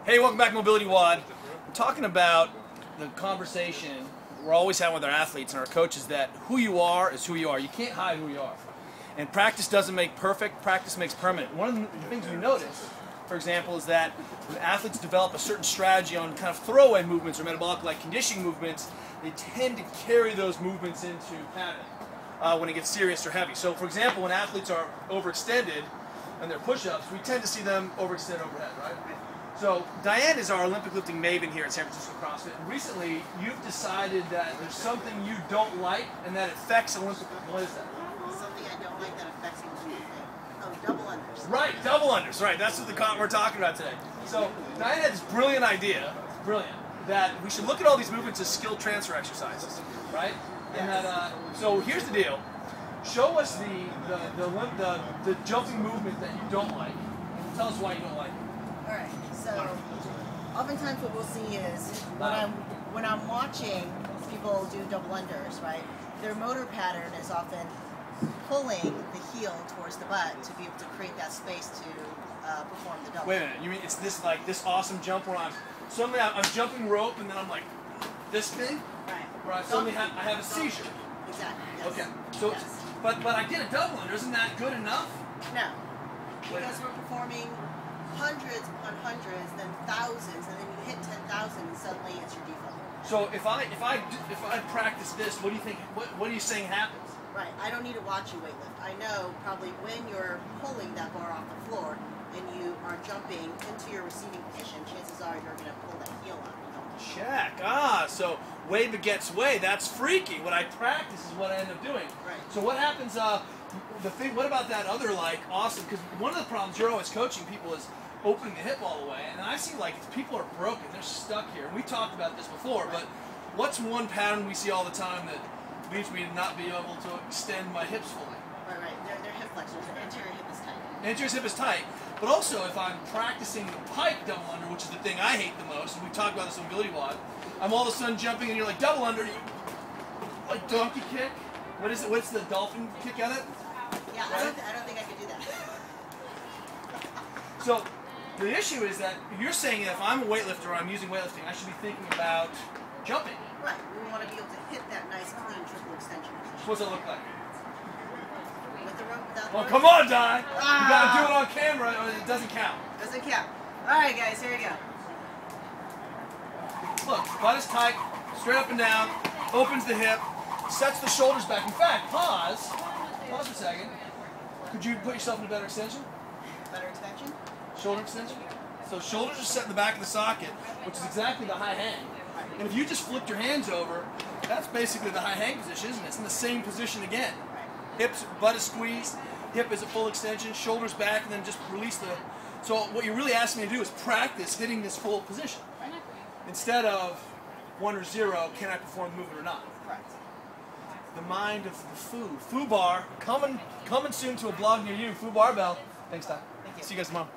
Hey, welcome back to Mobility WOD. I'm talking about the conversation we're always having with our athletes and our coaches that who you are is who you are. You can't hide who you are. And practice doesn't make perfect, practice makes permanent. One of the things we notice, for example, is that when athletes develop a certain strategy on kind of throwaway movements or metabolic-like conditioning movements, they tend to carry those movements into pattern when it gets serious or heavy. So, for example, when athletes are overextended and their push-ups, we tend to see them overextend overhead, right? So Diane is our Olympic lifting maven here at San Francisco CrossFit. And recently, you've decided that there's something you don't like and that affects Olympic. What is that? Something I don't like that affects Olympic. Oh, double unders. Right, double unders. Right, that's what we're talking about today. So Diane had this brilliant idea, that we should look at all these movements as skill transfer exercises, right? Yes. And that, so here's the deal. Show us the jumping movement that you don't like. And tell us why you don't like it. All right. So, oftentimes what we'll see is when I'm watching people do double unders, right? Their motor pattern is often pulling the heel towards the butt to be able to create that space to perform the double. Wait a minute. You mean it's this awesome jump where I'm jumping rope and then I'm like this thing? Right. Where I suddenly have a seizure. Exactly. Yes. Okay. So, yes. but I did a double under. Isn't that good enough? No. Because we're performing hundreds upon hundreds, then thousands, and then you hit 10,000, and suddenly it's your default. So if I practice this, what do you think? What are you saying happens? Right. I don't need to watch you weightlift. I know probably when you're pulling that bar off the floor and you are jumping into your receiving position, chances are you're going to pull that heel up. Check. So way begets way. That's freaky. What I practice is what I end up doing. Right. So what happens? What about that other awesome? Because one of the problems you're always coaching people is opening the hip all the way, and I see people are broken. They're stuck here. And we talked about this before, but what's one pattern we see all the time that leads me to not be able to extend my hips fully? Right. They're hip flexors. The anterior hip is tight. Anterior hip is tight. But also, if I'm practicing the pike double under, which is the thing I hate the most, and we talked about this on Mobility WOD, I'm all of a sudden jumping and you're like double under, like donkey kick. What is it? What's the dolphin kick at it? Yeah, right? I don't think I could do that. So the issue is that you're saying that if I'm a weightlifter or I'm using weightlifting, I should be thinking about jumping. Right. We want to be able to hit that nice, clean triple extension position. What's that look like? With the rope, without the Oh, rope? come on, Di! You gotta do it on camera, or it doesn't count. Doesn't count. All right, guys, here we go. Look, butt is tight, straight up and down, opens the hip, sets the shoulders back. In fact, pause for a second. Could you put yourself in a better extension? Better extension? Shoulder extension. So shoulders are set in the back of the socket, which is exactly the high hang. And if you just flipped your hands over, that's basically the high hang position, isn't it? It's in the same position again. Hips, butt is squeezed, hip is at full extension, shoulders back, and then just release the... So what you're really asking me to do is practice hitting this full position. Instead of 1 or 0, can I perform the movement or not? Correct. The mind of the Foo. Foo Bar, coming soon to a blog near you. Foo Barbell. Thanks, Doc. Thank you. See you guys tomorrow.